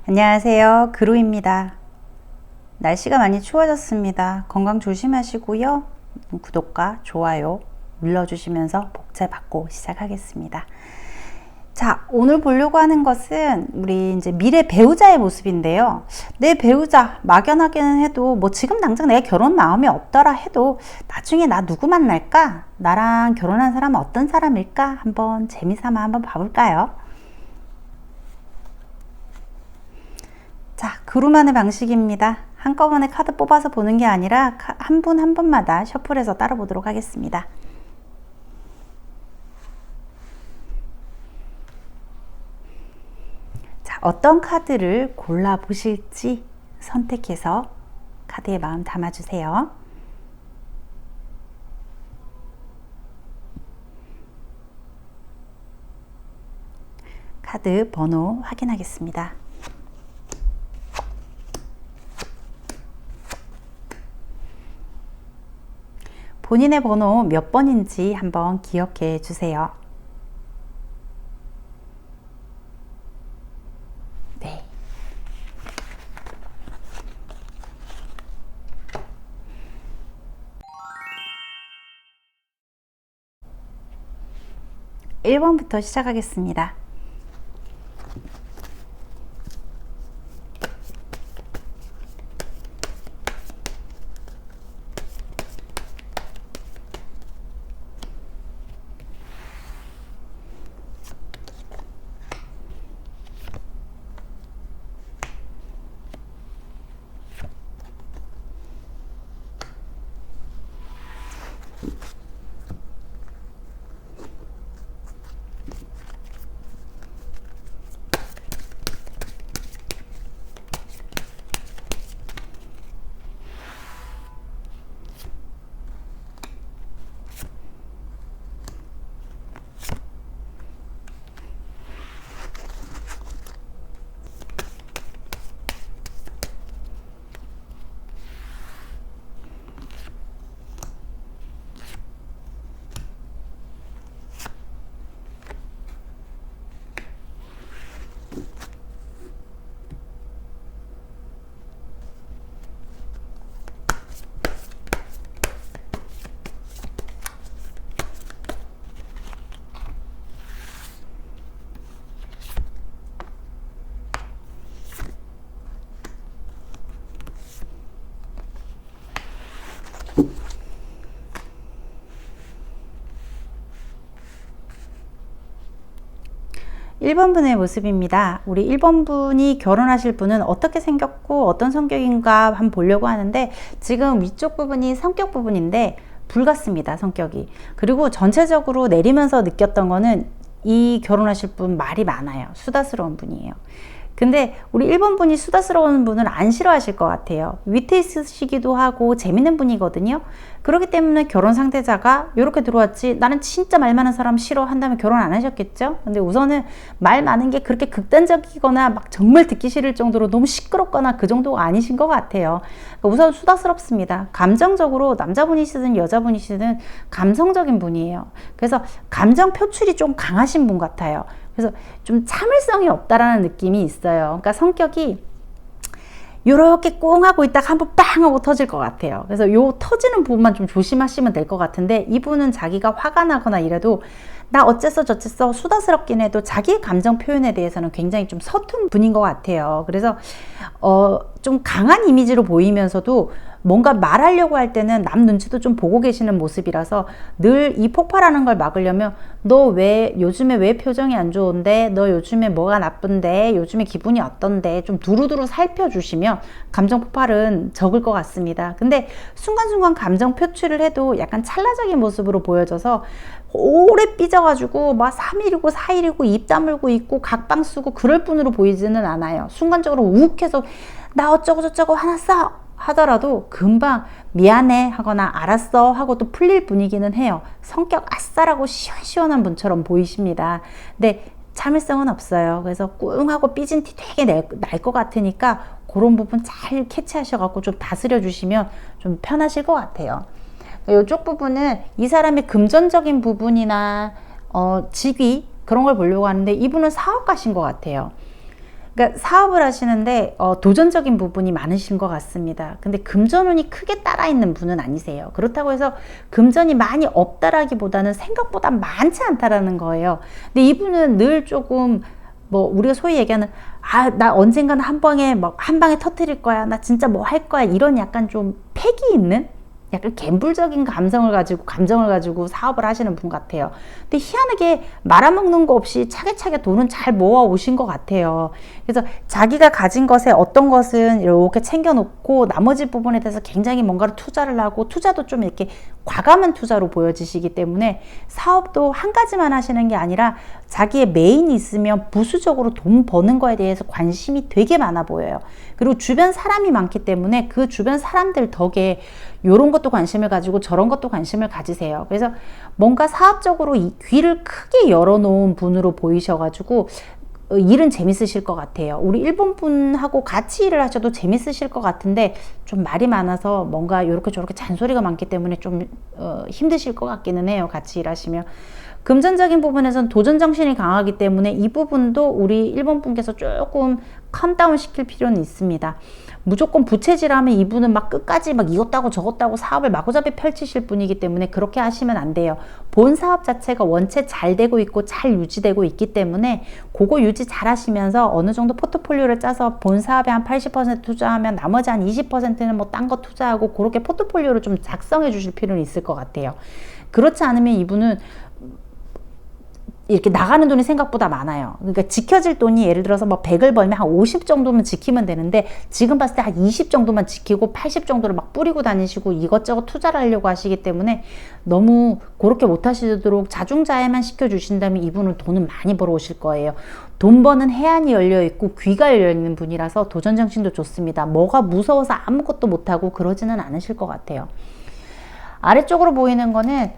안녕하세요. 그루입니다. 날씨가 많이 추워졌습니다. 건강 조심하시고요. 구독과 좋아요 눌러주시면서 복제 받고 시작하겠습니다. 자, 오늘 보려고 하는 것은 우리 이제 미래 배우자의 모습인데요. 내 배우자 막연하게는 해도 지금 당장 내가 결혼 마음이 없더라 해도 나중에 나 누구 만날까? 나랑 결혼한 사람은 어떤 사람일까? 한번 재미삼아 한번 봐볼까요? 자, 그루만의 방식입니다. 한꺼번에 카드 뽑아서 보는 게 아니라 한 분 한 분마다 셔플해서 따라 보도록 하겠습니다. 자, 어떤 카드를 골라 보실지 선택해서 카드에 마음 담아주세요. 카드 번호 확인하겠습니다. 본인의 번호 몇 번인지 한번 기억해 주세요. 네. (1번부터) 시작하겠습니다. (1번) 분의 모습입니다. 우리 (1번) 분이 결혼하실 분은 어떻게 생겼고 어떤 성격인가 한번 보려고 하는데, 지금 위쪽 부분이 성격 부분인데 불같습니다, 성격이. 그리고 전체적으로 내리면서 느꼈던 거는 이 결혼하실 분 말이 많아요. 수다스러운 분이에요. 근데 우리 (1번) 분이 수다스러운 분을 안 싫어하실 것 같아요. 위트 있으시기도 하고 재밌는 분이거든요. 그렇기 때문에 결혼 상대자가 이렇게 들어왔지, 나는 진짜 말 많은 사람 싫어한다면 결혼 안 하셨겠죠? 근데 우선은 말 많은 게 그렇게 극단적이거나 막 정말 듣기 싫을 정도로 너무 시끄럽거나 그 정도가 아니신 것 같아요. 우선 수다스럽습니다. 감정적으로 남자분이시든 여자분이시든 감성적인 분이에요. 그래서 감정 표출이 좀 강하신 분 같아요. 그래서 좀 참을성이 없다라는 느낌이 있어요. 그러니까 성격이 요렇게 꽁 하고 있다가 한번 빵 하고 터질 것 같아요. 그래서 요 터지는 부분만 좀 조심하시면 될 것 같은데, 이분은 자기가 화가 나거나 이래도 나 어째서 저째서 수다스럽긴 해도 자기의 감정 표현에 대해서는 굉장히 좀 서툰 분인 것 같아요. 그래서 좀 강한 이미지로 보이면서도 뭔가 말하려고 할 때는 남 눈치도 좀 보고 계시는 모습이라서 늘 이 폭발하는 걸 막으려면 너 요즘에 왜 표정이 안 좋은데, 너 요즘에 뭐가 나쁜데, 요즘에 기분이 어떤데 좀 두루두루 살펴주시면 감정 폭발은 적을 것 같습니다. 근데 순간순간 감정 표출을 해도 약간 찰나적인 모습으로 보여져서 오래 삐져가지고 막 3일이고 4일이고 입 다물고 있고 각방 쓰고 그럴 뿐으로 보이지는 않아요. 순간적으로 욱해서 나 어쩌고 저쩌고 화났어 하더라도 금방 미안해 하거나 알았어 하고 또 풀릴 분이기는 해요. 성격 아싸라고 시원시원한 분처럼 보이십니다. 근데 참을성은 없어요. 그래서 꿍하고 삐진 티 되게 날 것 같으니까 그런 부분 잘 캐치하셔갖고 좀 다스려 주시면 좀 편하실 것 같아요. 이쪽 부분은 이 사람의 금전적인 부분이나 직위 그런 걸 보려고 하는데, 이분은 사업가신 것 같아요. 그러니까 사업을 하시는데 도전적인 부분이 많으신 것 같습니다. 근데 금전운이 크게 따라 있는 분은 아니세요. 그렇다고 해서 금전이 많이 없다라기보다는 생각보다 많지 않다라는 거예요. 근데 이분은 늘 조금 뭐 우리가 소위 얘기하는 나 언젠가는 한 방에 터뜨릴 거야. 나 진짜 뭐 할 거야. 이런 약간 좀 패기 있는 약간 갬블적인 감정을 가지고 사업을 하시는 분 같아요. 근데 희한하게 말아먹는 거 없이 차게차게 돈은 잘 모아 오신 것 같아요. 그래서 자기가 가진 것에 어떤 것은 이렇게 챙겨놓고 나머지 부분에 대해서 굉장히 뭔가를 투자를 하고, 투자도 좀 이렇게 과감한 투자로 보여지시기 때문에 사업도 한 가지만 하시는 게 아니라 자기의 메인이 있으면 부수적으로 돈 버는 거에 대해서 관심이 되게 많아 보여요. 그리고 주변 사람이 많기 때문에 그 주변 사람들 덕에 이런 것도 관심을 가지고 저런 것도 관심을 가지세요. 그래서 뭔가 사업적으로 이 귀를 크게 열어놓은 분으로 보이셔가지고 일은 재밌으실 것 같아요. 우리 일본 분하고 같이 일을 하셔도 재밌으실 것 같은데 좀 말이 많아서 뭔가 이렇게 저렇게 잔소리가 많기 때문에 좀 힘드실 것 같기는 해요. 같이 일하시면. 금전적인 부분에서는 도전 정신이 강하기 때문에 이 부분도 우리 일본 분께서 조금 캄다운 시킬 필요는 있습니다. 무조건 부채질하면 이분은 막 끝까지 막 이것도 저것도 하고 사업을 마구잡이 펼치실 분이기 때문에 그렇게 하시면 안 돼요. 본 사업 자체가 원체 잘 되고 있고 잘 유지되고 있기 때문에 그거 유지 잘 하시면서 어느 정도 포트폴리오를 짜서 본 사업에 한 80% 투자하면 나머지 한 20%는 뭐 딴 거 투자하고 그렇게 포트폴리오를 좀 작성해 주실 필요는 있을 것 같아요. 그렇지 않으면 이분은 이렇게 나가는 돈이 생각보다 많아요. 그러니까 지켜질 돈이 예를 들어서 뭐 100을 벌면 한 50 정도면 지키면 되는데 지금 봤을 때 한 20 정도만 지키고 80 정도를 막 뿌리고 다니시고 이것저것 투자를 하려고 하시기 때문에 너무 그렇게 못 하시도록 자중자애만 시켜주신다면 이분은 돈은 많이 벌어오실 거예요. 돈 버는 해안이 열려있고 귀가 열려있는 분이라서 도전정신도 좋습니다. 뭐가 무서워서 아무것도 못하고 그러지는 않으실 것 같아요. 아래쪽으로 보이는 거는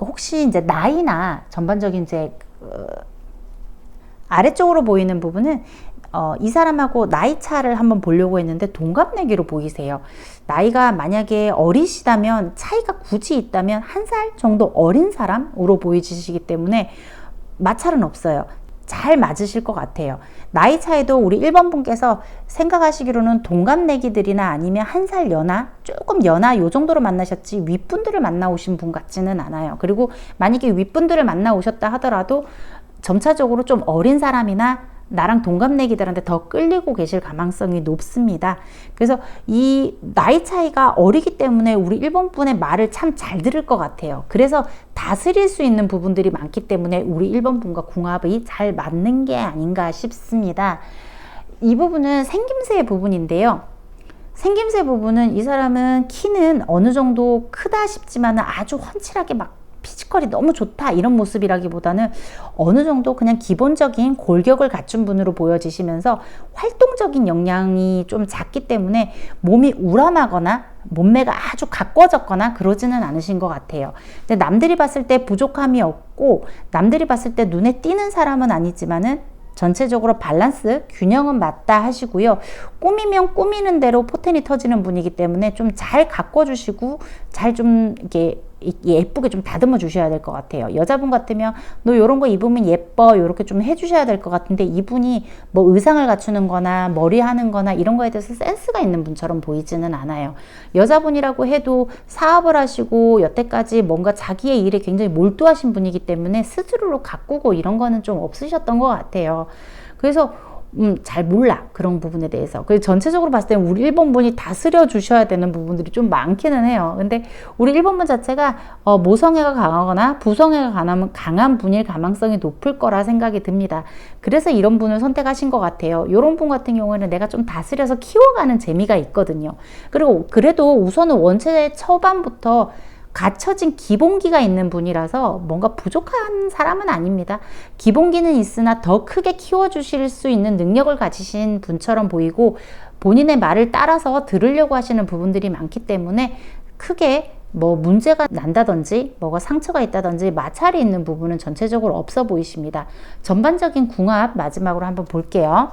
혹시 이제 나이나 전반적인 이제 아래쪽으로 보이는 부분은 이 사람하고 나이 차를 한번 보려고 했는데 동갑내기로 보이세요. 나이가 만약에 어리시다면 차이가 굳이 있다면 한 살 정도 어린 사람으로 보이시기 때문에 마찰은 없어요. 잘 맞으실 것 같아요. 나이 차이도 우리 1번 분께서 생각하시기로는 동갑내기들이나 아니면 한 살 연하, 조금 연하 요 정도로 만나셨지 윗분들을 만나오신 분 같지는 않아요. 그리고 만약에 윗분들을 만나오셨다 하더라도 점차적으로 좀 어린 사람이나 나랑 동갑내기들한테 더 끌리고 계실 가능성이 높습니다. 그래서 이 나이 차이가 어리기 때문에 우리 1번 분의 말을 참 잘 들을 것 같아요. 그래서 다스릴 수 있는 부분들이 많기 때문에 우리 1번 분과 궁합이 잘 맞는 게 아닌가 싶습니다. 이 부분은 생김새 부분인데요. 생김새 부분은 이 사람은 키는 어느 정도 크다 싶지만 아주 훤칠하게 막 피지컬이 너무 좋다 이런 모습이라기보다는 어느 정도 그냥 기본적인 골격을 갖춘 분으로 보여지시면서 활동적인 역량이 좀 작기 때문에 몸이 우람하거나 몸매가 아주 가꿔졌거나 그러지는 않으신 것 같아요. 근데 남들이 봤을 때 부족함이 없고 남들이 봤을 때 눈에 띄는 사람은 아니지만은 전체적으로 밸런스, 균형은 맞다 하시고요. 꾸미면 꾸미는 대로 포텐이 터지는 분이기 때문에 좀 잘 가꿔주시고 잘 좀 이렇게 예쁘게 좀 다듬어 주셔야 될 것 같아요. 여자분 같으면 너 이런 거 입으면 예뻐 이렇게 좀 해주셔야 될 것 같은데 이분이 뭐 의상을 갖추는 거나 머리 하는 거나 이런 거에 대해서 센스가 있는 분처럼 보이지는 않아요. 여자분이라고 해도 사업을 하시고 여태까지 뭔가 자기의 일에 굉장히 몰두하신 분이기 때문에 스스로로 가꾸고 이런 거는 좀 없으셨던 것 같아요. 그래서 잘 몰라 그런 부분에 대해서. 그래서 전체적으로 봤을 때는 우리 1번 분이 다스려 주셔야 되는 부분들이 좀 많기는 해요. 근데 우리 1번 분 자체가 모성애가 강하거나 부성애가 강한 분일 가능성이 높을 거라 생각이 듭니다. 그래서 이런 분을 선택하신 것 같아요. 이런 분 같은 경우에는 내가 좀 다스려서 키워가는 재미가 있거든요. 그리고 그래도 우선은 원체 초반부터 갖춰진 기본기가 있는 분이라서 뭔가 부족한 사람은 아닙니다. 기본기는 있으나 더 크게 키워주실 수 있는 능력을 가지신 분처럼 보이고 본인의 말을 따라서 들으려고 하시는 부분들이 많기 때문에 크게 뭐 문제가 난다든지 뭐가 상처가 있다든지 마찰이 있는 부분은 전체적으로 없어 보이십니다. 전반적인 궁합 마지막으로 한번 볼게요.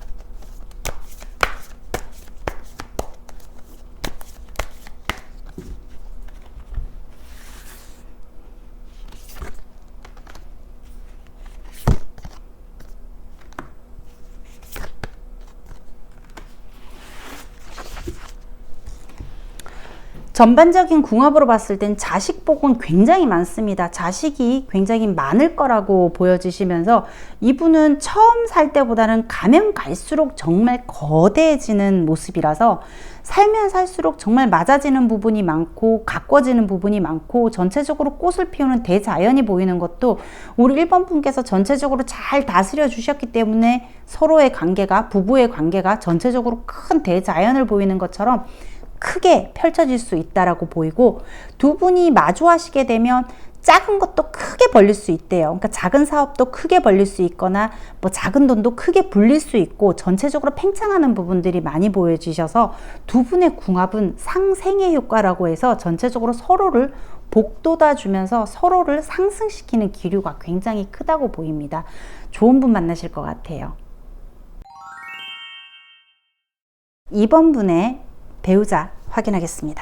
전반적인 궁합으로 봤을 땐 자식 복은 굉장히 많습니다. 자식이 굉장히 많을 거라고 보여지시면서 이분은 처음 살 때보다는 가면 갈수록 정말 거대해지는 모습이라서 살면 살수록 정말 맞아지는 부분이 많고 가꿔지는 부분이 많고 전체적으로 꽃을 피우는 대자연이 보이는 것도 우리 1번 분께서 전체적으로 잘 다스려 주셨기 때문에 서로의 관계가, 부부의 관계가 전체적으로 큰 대자연을 보이는 것처럼 크게 펼쳐질 수 있다라고 보이고, 두 분이 마주 하시게 되면 작은 것도 크게 벌릴 수 있대요. 그러니까 작은 사업도 크게 벌릴 수 있거나 뭐 작은 돈도 크게 불릴 수 있고 전체적으로 팽창하는 부분들이 많이 보여지셔서 두 분의 궁합은 상생의 효과라고 해서 전체적으로 서로를 복돋아 주면서 서로를 상승시키는 기류가 굉장히 크다고 보입니다. 좋은 분 만나실 것 같아요. 2번 분의 배우자 확인하겠습니다.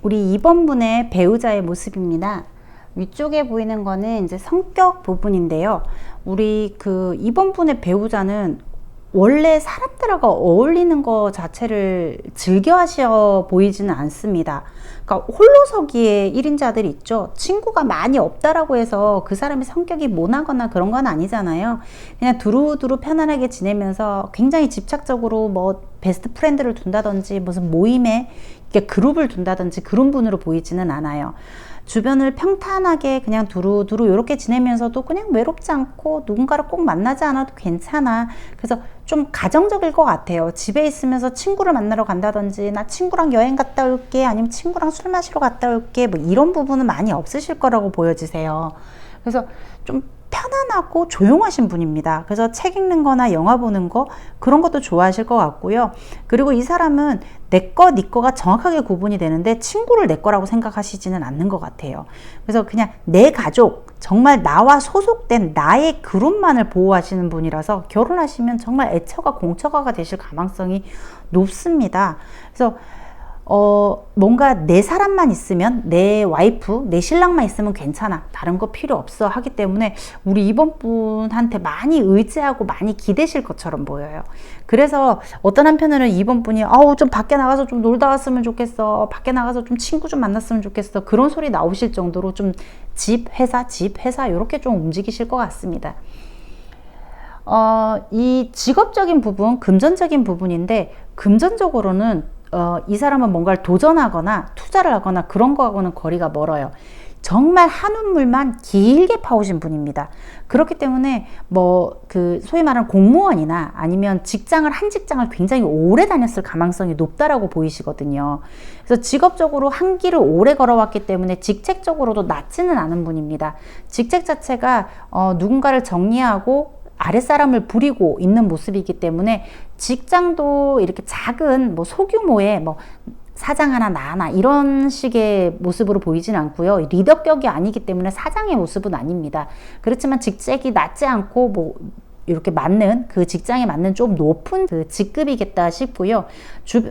우리 2번 분의 배우자의 모습입니다. 위쪽에 보이는 거는 이제 성격 부분인데요. 우리 그 2번 분의 배우자는 원래 사람들하고 어울리는 거 자체를 즐겨 하셔 보이지는 않습니다. 그러니까 홀로서기의 1인자들 있죠. 친구가 많이 없다라고 해서 그 사람의 성격이 모나거나 그런 건 아니잖아요. 그냥 두루두루 편안하게 지내면서 굉장히 집착적으로 뭐 베스트 프렌드를 둔다든지 무슨 모임에 이렇게 그룹을 둔다든지 그런 분으로 보이지는 않아요. 주변을 평탄하게 그냥 두루두루 이렇게 지내면서도 그냥 외롭지 않고 누군가를 꼭 만나지 않아도 괜찮아. 그래서 좀 가정적일 것 같아요. 집에 있으면서 친구를 만나러 간다든지 나 친구랑 여행 갔다 올게, 아니면 친구랑 술 마시러 갔다 올게, 뭐 이런 부분은 많이 없으실 거라고 보여지세요. 그래서 좀 편안하고 조용하신 분입니다. 그래서 책 읽는 거나 영화 보는 거 그런 것도 좋아하실 것 같고요. 그리고 이 사람은 내 거, 네 거가 정확하게 구분이 되는데 친구를 내 거라고 생각하시지는 않는 것 같아요. 그래서 그냥 내 가족, 정말 나와 소속된 나의 그룹만을 보호하시는 분이라서 결혼하시면 정말 애처가 공처가가 되실 가능성이 높습니다. 그래서 뭔가 내 사람만 있으면, 내 와이프, 내 신랑만 있으면 괜찮아, 다른 거 필요 없어 하기 때문에 우리 이번 분한테 많이 의지하고 많이 기대실 것처럼 보여요. 그래서 어떤 한편으로는 이번 분이 좀 밖에 나가서 좀 놀다 왔으면 좋겠어, 밖에 나가서 좀 친구 좀 만났으면 좋겠어, 그런 소리 나오실 정도로 좀 집 회사 이렇게 좀 움직이실 것 같습니다. 이 직업적인 부분, 금전적인 부분인데, 금전적으로는 이 사람은 뭔가를 도전하거나 투자를 하거나 그런 거하고는 거리가 멀어요. 정말 한 우물만 길게 파오신 분입니다. 그렇기 때문에 뭐 그 소위 말하는 공무원이나 아니면 한 직장을 굉장히 오래 다녔을 가능성이 높다라고 보이시거든요. 그래서 직업적으로 한 길을 오래 걸어왔기 때문에 직책적으로도 낮지는 않은 분입니다. 직책 자체가 누군가를 정리하고 아랫사람을 부리고 있는 모습이기 때문에 직장도 이렇게 작은 뭐 소규모의 뭐 사장 하나 이런 식의 모습으로 보이진 않고요. 리더격이 아니기 때문에 사장의 모습은 아닙니다. 그렇지만 직책이 낮지 않고 뭐 이렇게 맞는, 그 직장에 맞는 좀 높은 그 직급이겠다 싶고요.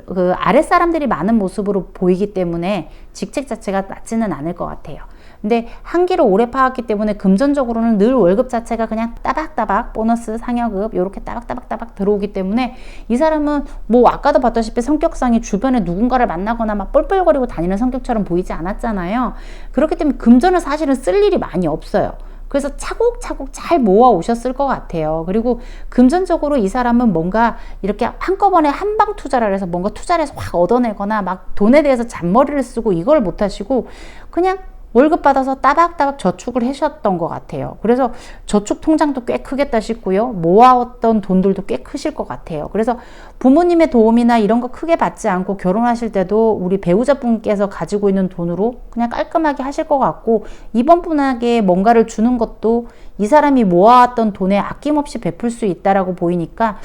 그 아랫사람들이 많은 모습으로 보이기 때문에 직책 자체가 낮지는 않을 것 같아요. 근데 한기를 오래 파왔기 때문에 금전적으로는 늘 월급 자체가 그냥 따박따박 보너스 상여급 요렇게 따박따박 들어오기 때문에 이 사람은 뭐 아까도 봤다시피 성격상이 주변에 누군가를 만나거나 막 뻘뻘거리고 다니는 성격처럼 보이지 않았잖아요. 그렇기 때문에 금전을 사실은 쓸 일이 많이 없어요. 그래서 차곡차곡 잘 모아 오셨을 것 같아요. 그리고 금전적으로 이 사람은 뭔가 이렇게 한꺼번에 한방 투자를 해서 뭔가 투자를 해서 확 얻어내거나 막 돈에 대해서 잔머리를 쓰고 이걸 못 하시고 그냥 월급 받아서 따박따박 저축을 하셨던 것 같아요. 그래서 저축 통장도 꽤 크겠다 싶고요. 모아왔던 돈들도 꽤 크실 것 같아요. 그래서 부모님의 도움이나 이런 거 크게 받지 않고 결혼하실 때도 우리 배우자분께서 가지고 있는 돈으로 그냥 깔끔하게 하실 것 같고, 이번 분에게 뭔가를 주는 것도 이 사람이 모아왔던 돈에 아낌없이 베풀 수 있다라고 보이니까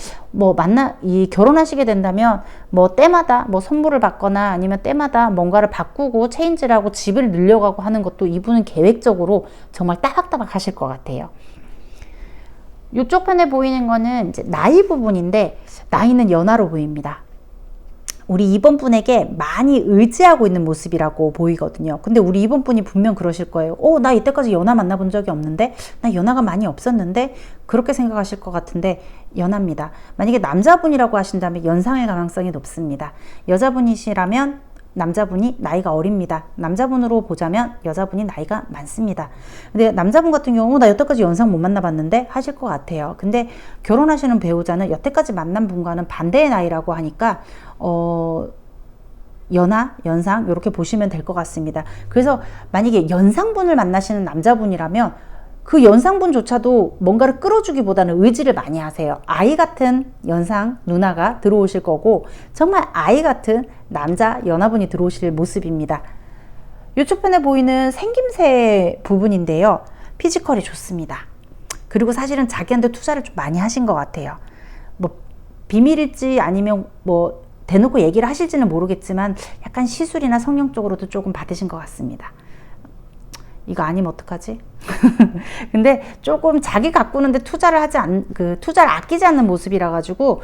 결혼하시게 된다면 때마다 선물을 받거나 아니면 때마다 뭔가를 바꾸고 체인지를 하고 집을 늘려가고 하는 것도 이분은 계획적으로 정말 따박따박 하실 것 같아요. 이쪽 편에 보이는 거는 이제 나이 부분인데, 나이는 연하로 보입니다. 우리 이번 분에게 많이 의지하고 있는 모습이라고 보이거든요. 근데 우리 이번 분이 분명 그러실 거예요. 나 이때까지 연하 만나본 적이 없는데, 나 연하가 많이 없었는데, 그렇게 생각하실 것 같은데 연하입니다. 만약에 남자분이라고 하신다면 연상의 가능성이 높습니다. 여자분이시라면 남자분이 나이가 어립니다. 남자분으로 보자면 여자분이 나이가 많습니다. 근데 남자분 같은 경우 나 여태까지 연상 못 만나봤는데 하실 것 같아요. 근데 결혼하시는 배우자는 여태까지 만난 분과는 반대의 나이라고 하니까 연하, 연상 이렇게 보시면 될 것 같습니다. 그래서 만약에 연상분을 만나시는 남자분이라면 그 연상분조차도 뭔가를 끌어주기보다는 의지를 많이 하세요. 아이 같은 연상 누나가 들어오실 거고, 정말 아이 같은 남자 연하분이 들어오실 모습입니다. 이쪽 편에 보이는 생김새 부분인데요. 피지컬이 좋습니다. 그리고 사실은 자기한테 투자를 좀 많이 하신 것 같아요. 비밀일지 아니면 대놓고 얘기를 하실지는 모르겠지만 약간 시술이나 성형 쪽으로도 조금 받으신 것 같습니다. 이거 아니면 어떡하지? 근데 조금 자기 가꾸는데 투자를 투자를 아끼지 않는 모습이라 가지고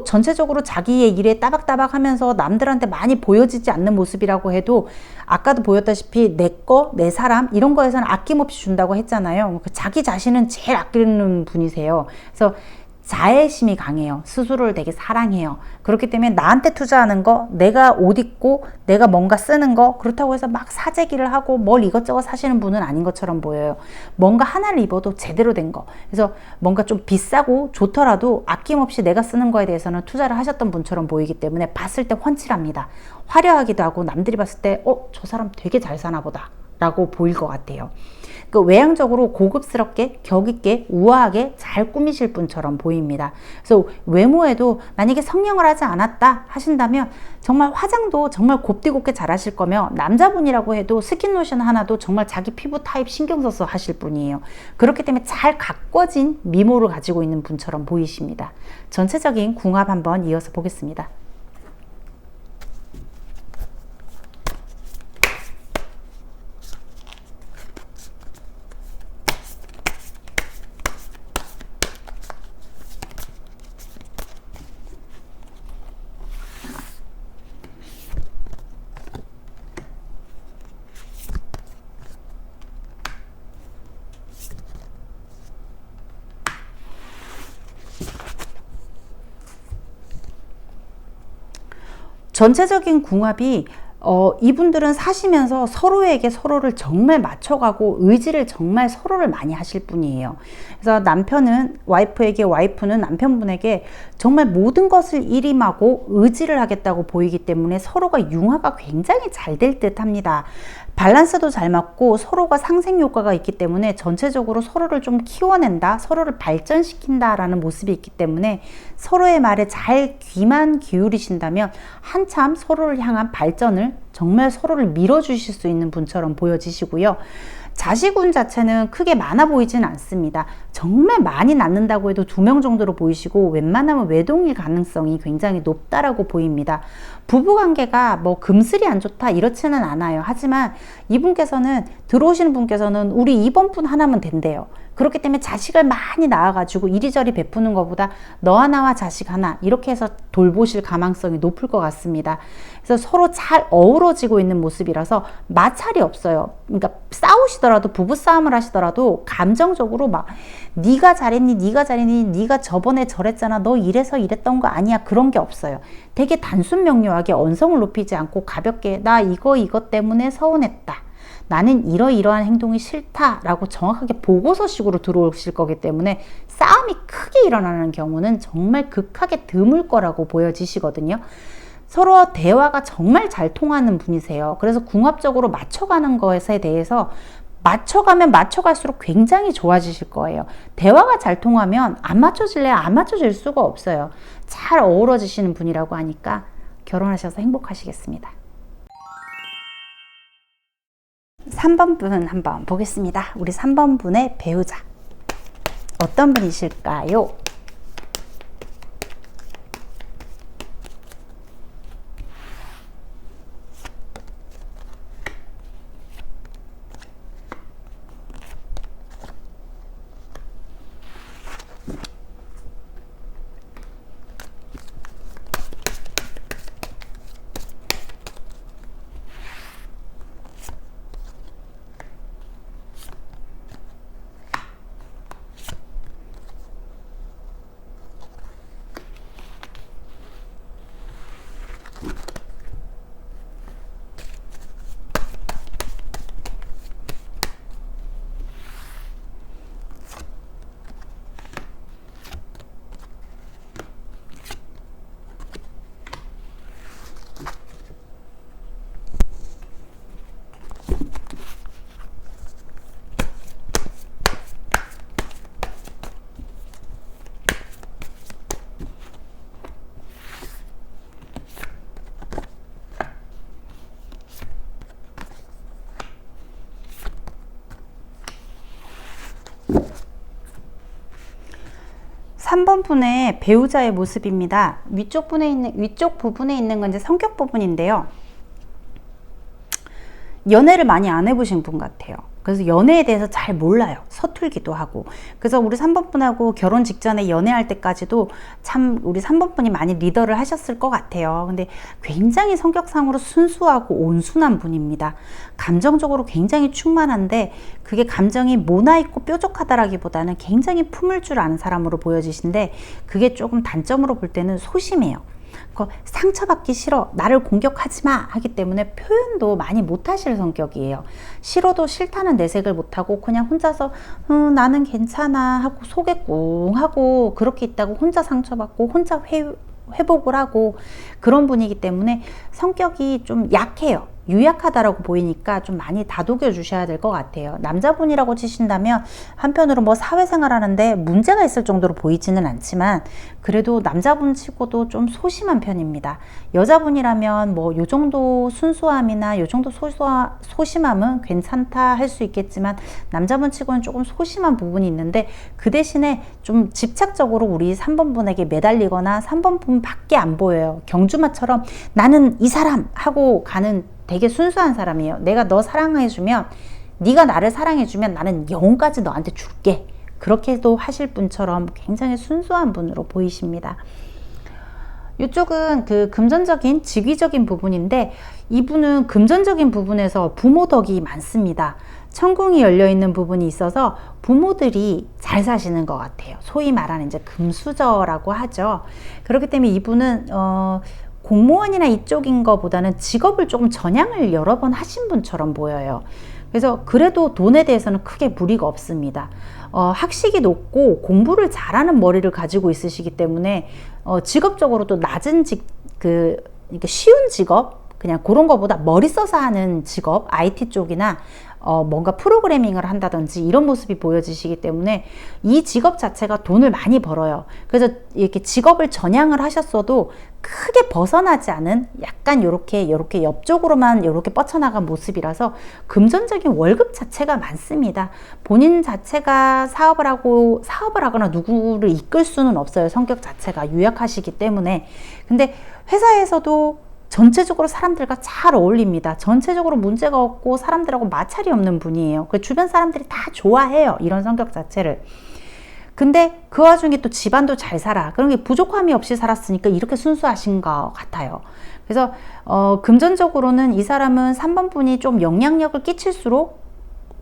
전체적으로 자기의 일에 따박따박 하면서 남들한테 많이 보여지지 않는 모습이라고 해도, 아까도 보였다시피 내 거, 내 사람 이런 거에서는 아낌없이 준다고 했잖아요. 자기 자신은 제일 아끼는 분이세요. 그래서 자애심이 강해요. 스스로를 되게 사랑해요. 그렇기 때문에 나한테 투자하는 거, 내가 옷 입고 내가 뭔가 쓰는 거, 그렇다고 해서 막 사재기를 하고 뭘 이것저것 사시는 분은 아닌 것처럼 보여요. 뭔가 하나를 입어도 제대로 된 거, 그래서 뭔가 좀 비싸고 좋더라도 아낌없이 내가 쓰는 거에 대해서는 투자를 하셨던 분처럼 보이기 때문에 봤을 때 훤칠합니다. 화려하기도 하고 남들이 봤을 때 저 사람 되게 잘 사나 보다 라고 보일 것 같아요. 외향적으로 고급스럽게 격있게 우아하게 잘 꾸미실 분처럼 보입니다. 그래서 외모에도 만약에 성형을 하지 않았다 하신다면 정말 화장도 정말 곱디곱게 잘 하실 거며, 남자분이라고 해도 스킨로션 하나도 정말 자기 피부 타입 신경 써서 하실 분이에요. 그렇기 때문에 잘 가꿔진 미모를 가지고 있는 분처럼 보이십니다. 전체적인 궁합 한번 이어서 보겠습니다. 전체적인 궁합이 이분들은 사시면서 서로에게 서로를 정말 맞춰가고 의지를 정말 서로를 많이 하실 분이에요. 그래서 남편은 와이프에게, 와이프는 남편분에게 정말 모든 것을 일임하고 의지를 하겠다고 보이기 때문에 서로가 융화가 굉장히 잘 될 듯 합니다. 밸런스도 잘 맞고 서로가 상생 효과가 있기 때문에 전체적으로 서로를 좀 키워낸다, 서로를 발전시킨다 라는 모습이 있기 때문에 서로의 말에 잘 귀만 기울이신다면 한참 서로를 향한 발전을, 정말 서로를 밀어주실 수 있는 분처럼 보여지시고요. 자식운 자체는 크게 많아 보이진 않습니다. 정말 많이 낳는다고 해도 2명 정도로 보이시고, 웬만하면 외동일 가능성이 굉장히 높다라고 보입니다. 부부관계가 금슬이 안 좋다 이렇지는 않아요. 하지만 이분께서는, 들어오시는 분께서는 우리 이번 분 하나면 된대요. 그렇기 때문에 자식을 많이 낳아가지고 이리저리 베푸는 것보다 너 하나와 자식 하나 이렇게 해서 돌보실 가망성이 높을 것 같습니다. 그래서 서로 잘 어우러지고 있는 모습이라서 마찰이 없어요. 그러니까 싸우시더라도 부부싸움을 하시더라도 감정적으로 막 네가 잘했니 네가 잘했니 네가 저번에 저랬잖아 너 이래서 이랬던 거 아니야 그런 게 없어요. 되게 단순 명료하게 언성을 높이지 않고 가볍게 나 이것 때문에 서운했다. 나는 이러이러한 행동이 싫다라고 정확하게 보고서식으로 들어오실 거기 때문에 싸움이 크게 일어나는 경우는 정말 극하게 드물 거라고 보여지시거든요. 서로 대화가 정말 잘 통하는 분이세요. 그래서 궁합적으로 맞춰가는 것에 대해서 맞춰가면 맞춰갈수록 굉장히 좋아지실 거예요. 대화가 잘 통하면 안 맞춰질래야 안 맞춰질 수가 없어요. 잘 어우러지시는 분이라고 하니까 결혼하셔서 행복하시겠습니다. 3번 분 한번 보겠습니다. 우리 3번 분의 배우자 어떤 분이실까요? 삼 번 분의 배우자의 모습입니다. 위쪽 부분에 있는 건 이제 성격 부분인데요. 연애를 많이 안 해보신 분 같아요. 그래서 연애에 대해서 잘 몰라요. 서툴기도 하고. 그래서 우리 3번 분하고 결혼 직전에 연애할 때까지도 참 우리 3번 분이 많이 리더를 하셨을 것 같아요. 근데 굉장히 성격상으로 순수하고 온순한 분입니다. 감정적으로 굉장히 충만한데 그게 감정이 모나있고 뾰족하다라기보다는 굉장히 품을 줄 아는 사람으로 보여지신데 그게 조금 단점으로 볼 때는 소심해요. 상처받기 싫어 나를 공격하지 마 하기 때문에 표현도 많이 못하실 성격이에요. 싫어도 싫다는 내색을 못하고 그냥 혼자서 나는 괜찮아 하고 속에 꿍 하고 그렇게 있다고 혼자 상처받고 혼자 회복을 하고 그런 분이기 때문에 성격이 좀 약해요. 유약하다라고 보이니까 좀 많이 다독여 주셔야 될 것 같아요. 남자분이라고 치신다면 한편으로 뭐 사회생활 하는데 문제가 있을 정도로 보이지는 않지만 그래도 남자분 치고도 좀 소심한 편입니다. 여자분이라면 뭐 요 정도 순수함이나 요 정도 소심함은 괜찮다 할 수 있겠지만 남자분 치고는 조금 소심한 부분이 있는데 그 대신에 좀 집착적으로 우리 3번 분에게 매달리거나 3번 분 밖에 안 보여요. 경주마처럼 나는 이 사람 하고 가는 되게 순수한 사람이에요. 내가 너 사랑해주면 네가 나를 사랑해주면 나는 영혼까지 너한테 줄게. 그렇게도 하실 분처럼 굉장히 순수한 분으로 보이십니다. 이쪽은 그 금전적인 직위적인 부분인데 이분은 금전적인 부분에서 부모 덕이 많습니다. 천궁이 열려있는 부분이 있어서 부모들이 잘 사시는 것 같아요. 소위 말하는 이제 금수저라고 하죠. 그렇기 때문에 이분은 공무원이나 이쪽인 것보다는 직업을 조금 전향을 여러 번 하신 분처럼 보여요. 그래서 그래도 돈에 대해서는 크게 무리가 없습니다. 학식이 높고 공부를 잘하는 머리를 가지고 있으시기 때문에 직업적으로도 낮은 그러니까 쉬운 직업 그냥 그런 거보다 머리 써서 하는 직업 IT 쪽이나 뭔가 프로그래밍을 한다든지 이런 모습이 보여지시기 때문에 이 직업 자체가 돈을 많이 벌어요. 그래서 이렇게 직업을 전향을 하셨어도 크게 벗어나지 않은 약간 요렇게 옆쪽으로만 요렇게 뻗쳐나간 모습이라서 금전적인 월급 자체가 많습니다. 본인 자체가 사업을 하거나 누구를 이끌 수는 없어요. 성격 자체가 유약하시기 때문에. 근데 회사에서도 전체적으로 사람들과 잘 어울립니다. 전체적으로 문제가 없고 사람들하고 마찰이 없는 분이에요. 그 주변 사람들이 다 좋아해요. 이런 성격 자체를. 근데 그 와중에 또 집안도 잘 살아. 그런 게 부족함이 없이 살았으니까 이렇게 순수하신 것 같아요. 그래서 금전적으로는 이 사람은 3번 분이 좀 영향력을 끼칠수록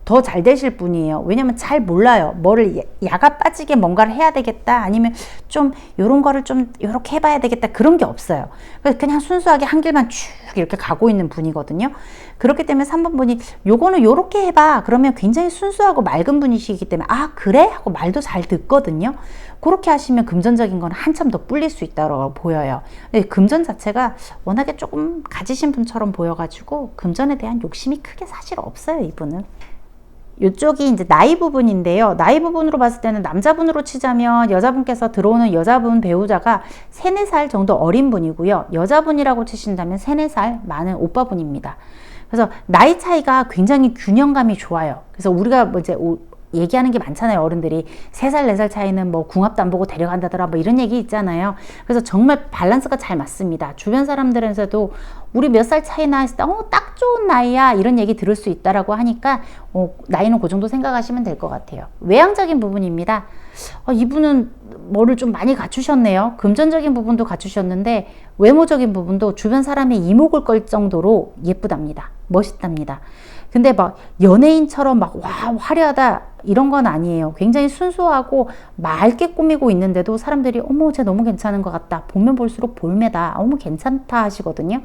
더 잘 되실 분이에요. 왜냐면 잘 몰라요. 뭐를 야가 빠지게 뭔가를 해야 되겠다, 아니면 좀 요런 거를 좀 요렇게 해봐야 되겠다, 그런 게 없어요. 그래서 그냥 순수하게 한 길만 쭉 이렇게 가고 있는 분이거든요. 그렇기 때문에 3번 분이 요거는 요렇게 해봐 그러면 굉장히 순수하고 맑은 분이시기 때문에 아 그래? 하고 말도 잘 듣거든요. 그렇게 하시면 금전적인 건 한참 더 불릴 수 있다고 보여요. 금전 자체가 워낙에 조금 가지신 분처럼 보여가지고 금전에 대한 욕심이 크게 사실 없어요, 이분은. 이쪽이 이제 나이 부분인데요. 나이 부분으로 봤을 때는 남자분으로 치자면 여자분께서 들어오는 여자분 배우자가 3, 4살 정도 어린 분이고요. 여자분이라고 치신다면 3, 4살 많은 오빠분입니다. 그래서 나이 차이가 굉장히 균형감이 좋아요. 그래서 우리가 뭐 이제 얘기하는 게 많잖아요. 어른들이 3살, 4살 차이는 뭐 궁합도 안 보고 데려간다더라 뭐 이런 얘기 있잖아요. 그래서 정말 밸런스가 잘 맞습니다. 주변 사람들에서도 우리 몇 살 차이나 했을 때 딱 좋은 나이야 이런 얘기 들을 수 있다라고 하니까 나이는 그 정도 생각하시면 될 것 같아요. 외향적인 부분입니다. 이분은 뭐를 좀 많이 갖추셨네요. 금전적인 부분도 갖추셨는데 외모적인 부분도 주변 사람의 이목을 끌 정도로 예쁘답니다. 멋있답니다. 근데 막 연예인처럼 막 와 화려하다 이런 건 아니에요. 굉장히 순수하고 맑게 꾸미고 있는데도 사람들이 어머 쟤 너무 괜찮은 것 같다, 보면 볼수록 볼매다, 어머 괜찮다 하시거든요.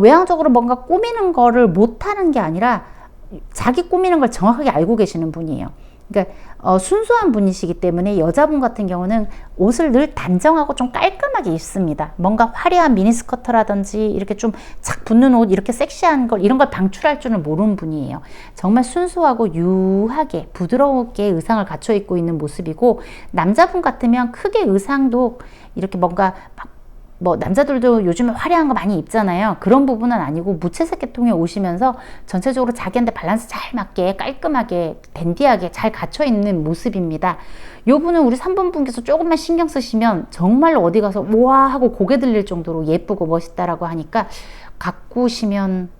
외향적으로 뭔가 꾸미는 거를 못하는 게 아니라 자기 꾸미는 걸 정확하게 알고 계시는 분이에요. 그러니까 순수한 분이시기 때문에 여자분 같은 경우는 옷을 늘 단정하고 좀 깔끔하게 입습니다. 뭔가 화려한 미니스커트라든지 이렇게 좀 착 붙는 옷, 이렇게 섹시한 걸, 이런 걸 방출할 줄은 모르는 분이에요. 정말 순수하고 유하게 부드럽게 의상을 갖춰 입고 있는 모습이고, 남자분 같으면 크게 의상도 이렇게 뭔가 뭐 남자들도 요즘에 화려한 거 많이 입잖아요. 그런 부분은 아니고 무채색 계통에 오시면서 전체적으로 자기한테 밸런스 잘 맞게 깔끔하게 댄디하게 잘 갖춰 있는 모습입니다. 요 분은 우리 3번 분께서 조금만 신경 쓰시면 정말로 어디 가서 우와 하고 고개 들릴 정도로 예쁘고 멋있다라고 하니까 가꾸시면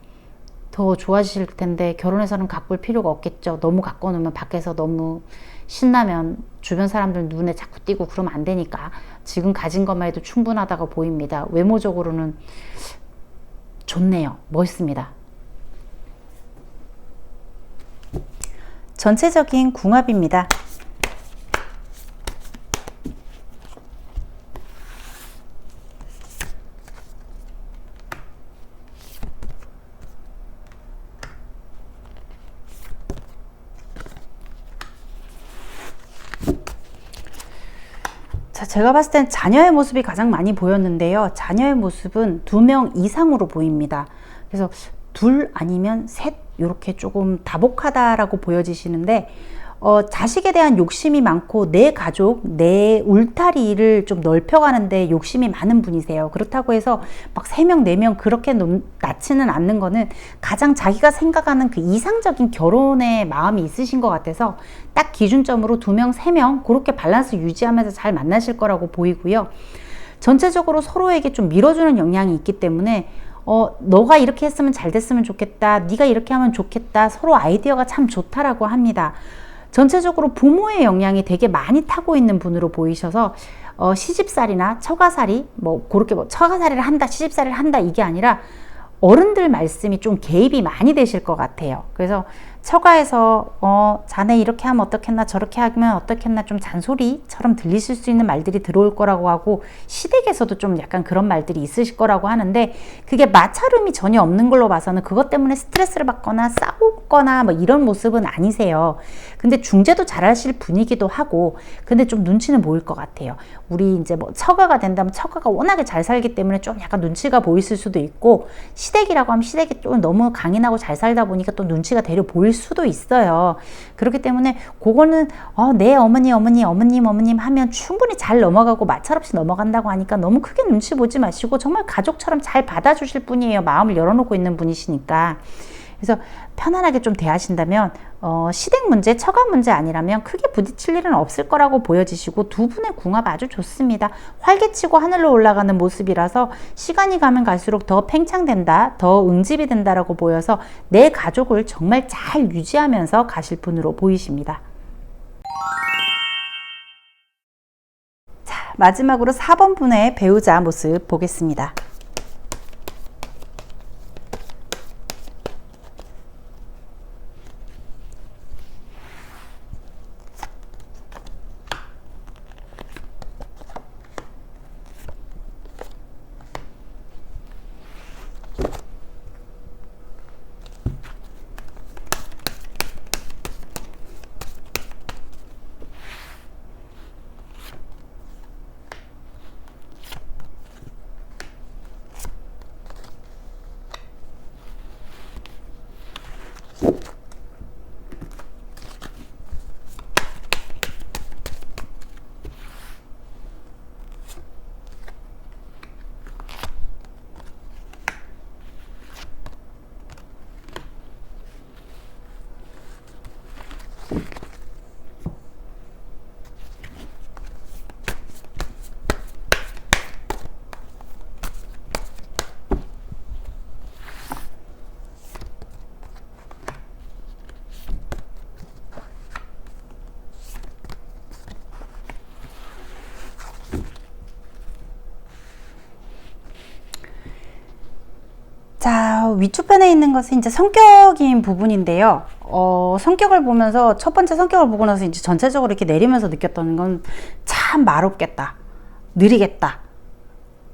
더 좋아지실 텐데, 결혼해서는 가꿀 필요가 없겠죠. 너무 가꿔 놓으면 밖에서 너무 신나면 주변 사람들 눈에 자꾸 띄고 그러면 안 되니까 지금 가진 것만 해도 충분하다고 보입니다. 외모적으로는 좋네요. 멋있습니다. 전체적인 궁합입니다. 제가 봤을 땐 자녀의 모습이 가장 많이 보였는데요. 자녀의 모습은 2명 이상으로 보입니다. 그래서 2 아니면 3 이렇게 조금 다복하다라고 보여지시는데, 자식에 대한 욕심이 많고 내 가족, 내 울타리를 좀 넓혀가는데 욕심이 많은 분이세요. 그렇다고 해서 막 3명, 4명 그렇게 낳지는 않는 거는 가장 자기가 생각하는 그 이상적인 결혼의 마음이 있으신 것 같아서 딱 기준점으로 2명, 3명 그렇게 밸런스 유지하면서 잘 만나실 거라고 보이고요. 전체적으로 서로에게 좀 밀어주는 영향이 있기 때문에 너가 이렇게 했으면 잘 됐으면 좋겠다, 네가 이렇게 하면 좋겠다, 서로 아이디어가 참 좋다라고 합니다. 전체적으로 부모의 영향이 되게 많이 타고 있는 분으로 보이셔서 시집살이나 처가살이 뭐 그렇게 뭐 처가살이를 한다, 시집살이를 한다 이게 아니라 어른들 말씀이 좀 개입이 많이 되실 것 같아요. 그래서 처가에서 자네 이렇게 하면 어떻겠나 저렇게 하면 어떻겠나 좀 잔소리처럼 들리실 수 있는 말들이 들어올 거라고 하고, 시댁에서도 좀 약간 그런 말들이 있으실 거라고 하는데, 그게 마찰음이 전혀 없는 걸로 봐서는 그것 때문에 스트레스를 받거나 싸우거나 뭐 이런 모습은 아니세요. 근데 중재도 잘하실 분이기도 하고, 근데 좀 눈치는 보일 것 같아요. 우리 이제 뭐 처가가 된다면 처가가 워낙에 잘 살기 때문에 좀 약간 눈치가 보이실 수도 있고, 시댁이라고 하면 시댁이 좀 너무 강인하고 잘 살다 보니까 또 눈치가 대려 보일 수도 있어요. 그렇기 때문에 그거는 네 어머님 하면 충분히 잘 넘어가고 마찰 없이 넘어간다고 하니까 너무 크게 눈치 보지 마시고 정말 가족처럼 잘 받아주실 분이에요. 마음을 열어놓고 있는 분이시니까. 그래서 편안하게 좀 대하신다면 시댁 문제, 처가 문제 아니라면 크게 부딪힐 일은 없을 거라고 보여지시고 두 분의 궁합 아주 좋습니다. 활개치고 하늘로 올라가는 모습이라서 시간이 가면 갈수록 더 팽창된다, 더 응집이 된다라고 보여서 내 가족을 정말 잘 유지하면서 가실 분으로 보이십니다. 자, 마지막으로 4번 분의 배우자 모습 보겠습니다. 자, 위쪽편에 있는 것은 이제 성격인 부분인데요. 성격을 보면서 첫 번째 성격을 보고 나서 이제 전체적으로 이렇게 내리면서 느꼈던 건 참 말없겠다, 느리겠다,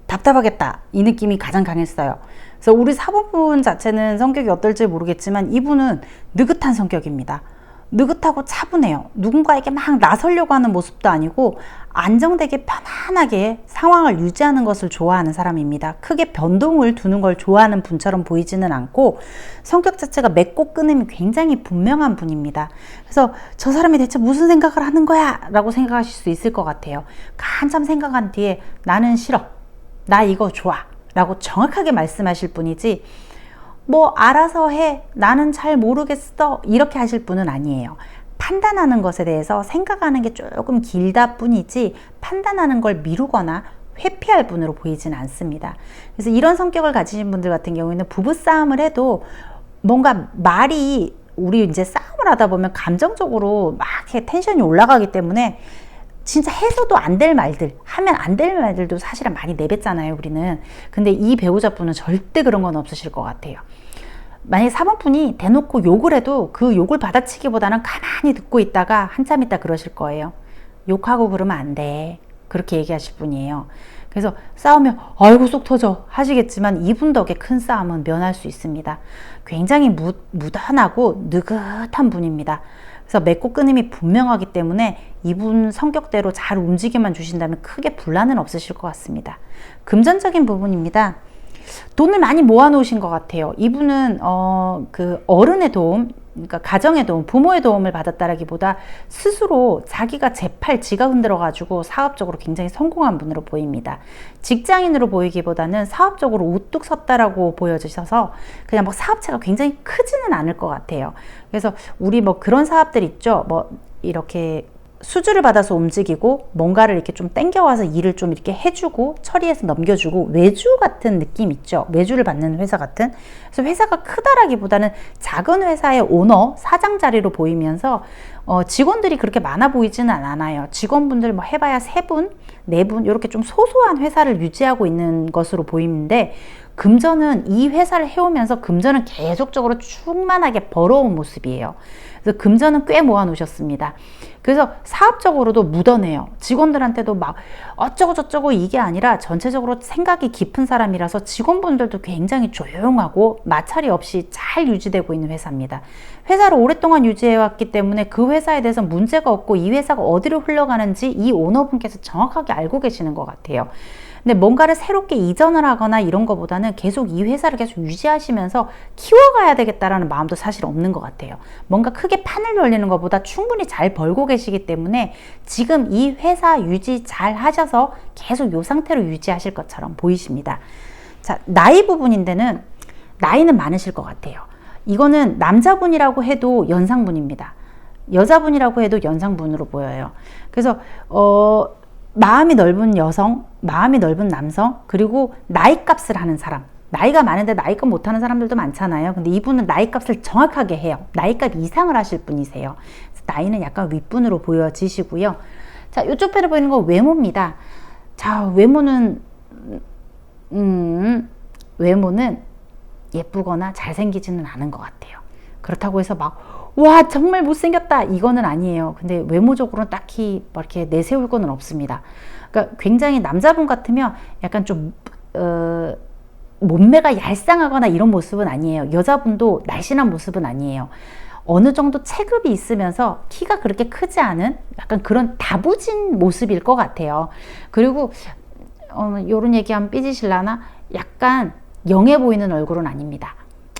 답답하겠다, 이 느낌이 가장 강했어요. 그래서 우리 4번분 자체는 성격이 어떨지 모르겠지만 이분은 느긋한 성격입니다. 느긋하고 차분해요. 누군가에게 막 나서려고 하는 모습도 아니고 안정되게 편안하게 상황을 유지하는 것을 좋아하는 사람입니다. 크게 변동을 두는 걸 좋아하는 분처럼 보이지는 않고 성격 자체가 맺고 끊음이 굉장히 분명한 분입니다. 그래서 저 사람이 대체 무슨 생각을 하는 거야? 라고 생각하실 수 있을 것 같아요. 한참 생각한 뒤에 나는 싫어, 나 이거 좋아 라고 정확하게 말씀하실 분이지 뭐 알아서 해, 나는 잘 모르겠어, 이렇게 하실 분은 아니에요. 판단하는 것에 대해서 생각하는 게 조금 길다 뿐이지 판단하는 걸 미루거나 회피할 분으로 보이지는 않습니다. 그래서 이런 성격을 가지신 분들 같은 경우에는 부부싸움을 해도 뭔가 말이, 우리 이제 싸움을 하다 보면 감정적으로 막 이렇게 텐션이 올라가기 때문에 진짜 해서도 안 될 말들, 하면 안 될 말들도 사실은 많이 내뱉잖아요, 우리는. 근데 이 배우자분은 절대 그런 건 없으실 것 같아요. 만약에 4번분이 대놓고 욕을 해도 그 욕을 받아치기보다는 가만히 듣고 있다가 한참 있다 그러실 거예요. 욕하고 그러면 안 돼, 그렇게 얘기하실 분이에요. 그래서 싸우면 아이고 속 터져 하시겠지만 이분 덕에 큰 싸움은 면할 수 있습니다. 굉장히 무던하고 느긋한 분입니다. 그래서 맺고 끊임이 분명하기 때문에 이분 성격대로 잘 움직여만 주신다면 크게 분란은 없으실 것 같습니다. 금전적인 부분입니다. 돈을 많이 모아 놓으신 것 같아요. 이분은 그 어른의 도움, 그러니까 가정의 도움, 부모의 도움을 받았다라기보다 스스로 자기가 제팔 지가 흔들어 가지고 사업적으로 굉장히 성공한 분으로 보입니다. 직장인으로 보이기보다는 사업적으로 우뚝 섰다라고 보여지셔서 그냥 뭐 사업체가 굉장히 크지는 않을 것 같아요. 그래서 우리 뭐 그런 사업들 있죠. 뭐 이렇게 수주를 받아서 움직이고 뭔가를 이렇게 좀 땡겨와서 일을 좀 이렇게 해주고 처리해서 넘겨주고 외주 같은 느낌 있죠. 외주를 받는 회사 같은. 그래서 회사가 크다라기보다는 작은 회사의 오너, 사장 자리로 보이면서 직원들이 그렇게 많아 보이지는 않아요. 직원분들 뭐 해봐야 3분, 4분 이렇게 좀 소소한 회사를 유지하고 있는 것으로 보이는데 금전은 이 회사를 해오면서 금전은 계속적으로 충만하게 벌어온 모습이에요. 그래서 금전은 꽤 모아 놓으셨습니다. 그래서 사업적으로도 무던해요. 직원들한테도 막 어쩌고 저쩌고 이게 아니라 전체적으로 생각이 깊은 사람이라서 직원분들도 굉장히 조용하고 마찰이 없이 잘 유지되고 있는 회사입니다. 회사를 오랫동안 유지해왔기 때문에 그 회사에 대해서 문제가 없고 이 회사가 어디로 흘러가는지 이 오너분께서 정확하게 알고 계시는 것 같아요. 근데 뭔가를 새롭게 이전을 하거나 이런 것보다는 계속 이 회사를 계속 유지하시면서 키워가야 되겠다라는 마음도 사실 없는 것 같아요. 뭔가 크게 판을 열리는 것보다 충분히 잘 벌고 계시기 때문에 지금 이 회사 유지 잘 하셔서 계속 이 상태로 유지하실 것처럼 보이십니다. 자, 나이 부분인데는 나이는 많으실 것 같아요. 이거는 남자분이라고 해도 연상분입니다. 여자분이라고 해도 연상분으로 보여요. 그래서 마음이 넓은 여성, 마음이 넓은 남성, 그리고 나이값을 하는 사람. 나이가 많은데 나이값 못하는 사람들도 많잖아요. 근데 이분은 나이값을 정확하게 해요. 나이값 이상을 하실 분이세요. 나이는 약간 윗분으로 보여지시고요. 자, 이쪽 편에 보이는 건 외모입니다. 자, 외모는 예쁘거나 잘생기지는 않은 것 같아요. 그렇다고 해서 막, 와, 정말 못생겼다, 이거는 아니에요. 근데 외모적으로는 딱히 뭐 이렇게 내세울 거는 없습니다. 그러니까 굉장히 남자분 같으면 약간 좀, 몸매가 얄쌍하거나 이런 모습은 아니에요. 여자분도 날씬한 모습은 아니에요. 어느 정도 체급이 있으면서 키가 그렇게 크지 않은 약간 그런 다부진 모습일 것 같아요. 그리고 요런 얘기하면 삐지실라나? 약간 영해 보이는 얼굴은 아닙니다.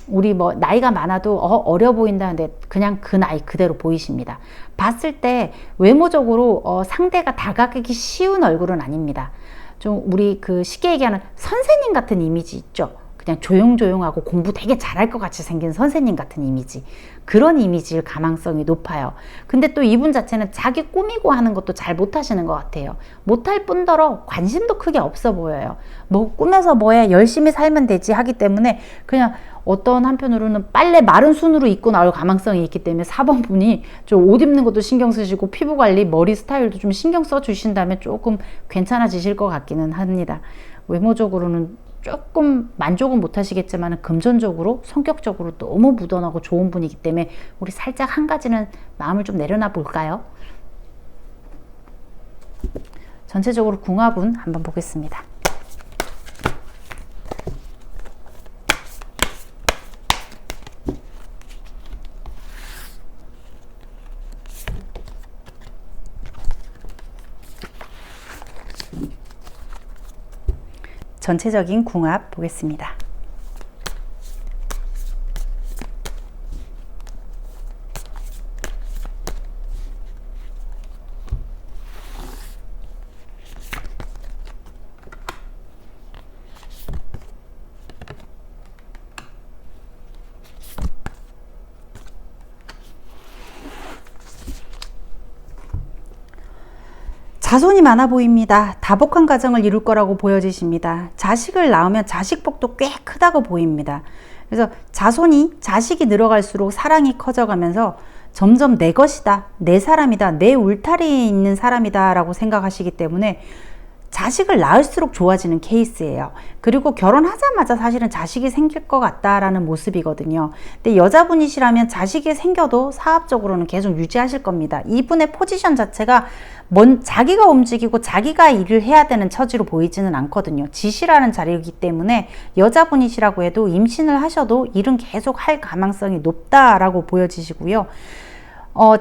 우리 뭐 나이가 많아도 어려 보인다는데 그냥 그 나이 그대로 보이십니다. 봤을 때 외모적으로 상대가 다가가기 쉬운 얼굴은 아닙니다. 좀 우리 그 쉽게 얘기하는 선생님 같은 이미지 있죠. 그냥 조용조용하고 공부 되게 잘할 것 같이 생긴 선생님 같은 이미지, 그런 이미지일 가망성이 높아요. 근데 또 이분 자체는 자기 꾸미고 하는 것도 잘 못하시는 것 같아요. 못할 뿐더러 관심도 크게 없어 보여요. 뭐 꾸며서 뭐해, 열심히 살면 되지 하기 때문에 그냥 어떤 한편으로는 빨래 마른 순으로 입고 나올 가망성이 있기 때문에 4번 분이 좀 옷 입는 것도 신경 쓰시고 피부 관리, 머리 스타일도 좀 신경 써 주신다면 조금 괜찮아지실 것 같기는 합니다. 외모적으로는 조금 만족은 못 하시겠지만 금전적으로, 성격적으로 너무 무던하고 좋은 분이기 때문에 우리 살짝 한 가지는 마음을 좀 내려놔 볼까요? 전체적으로 궁합은 한번 보겠습니다. 전체적인 궁합 보겠습니다. 자손이 많아 보입니다. 다복한 가정을 이룰 거라고 보여지십니다. 자식을 낳으면 자식복도 꽤 크다고 보입니다. 그래서 자식이 늘어갈수록 사랑이 커져가면서 점점 내 것이다, 내 사람이다, 내 울타리에 있는 사람이다 라고 생각하시기 때문에 자식을 낳을수록 좋아지는 케이스예요. 그리고 결혼하자마자 사실은 자식이 생길 것 같다라는 모습이거든요. 근데 여자분이시라면 자식이 생겨도 사업적으로는 계속 유지하실 겁니다. 이분의 포지션 자체가 자기가 움직이고 자기가 일을 해야 되는 처지로 보이지는 않거든요. 지시라는 자리이기 때문에 여자분이시라고 해도 임신을 하셔도 일은 계속 할 가능성이 높다라고 보여지시고요.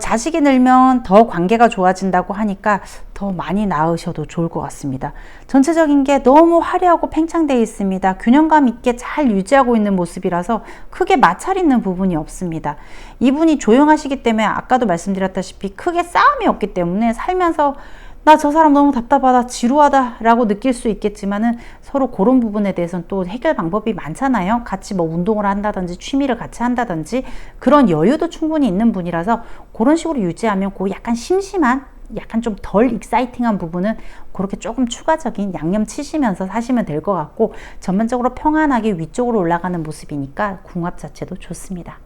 자식이 늘면 더 관계가 좋아진다고 하니까 더 많이 낳으셔도 좋을 것 같습니다. 전체적인 게 너무 화려하고 팽창되어 있습니다. 균형감 있게 잘 유지하고 있는 모습이라서 크게 마찰 있는 부분이 없습니다. 이분이 조용하시기 때문에 아까도 말씀드렸다시피 크게 싸움이 없기 때문에 살면서 나 저 사람 너무 답답하다, 지루하다 라고 느낄 수 있겠지만은 서로 그런 부분에 대해서는 또 해결 방법이 많잖아요. 같이 뭐 운동을 한다든지 취미를 같이 한다든지 그런 여유도 충분히 있는 분이라서 그런 식으로 유지하면 그 약간 심심한, 약간 좀 덜 익사이팅한 부분은 그렇게 조금 추가적인 양념 치시면서 사시면 될 것 같고, 전반적으로 평안하게 위쪽으로 올라가는 모습이니까 궁합 자체도 좋습니다.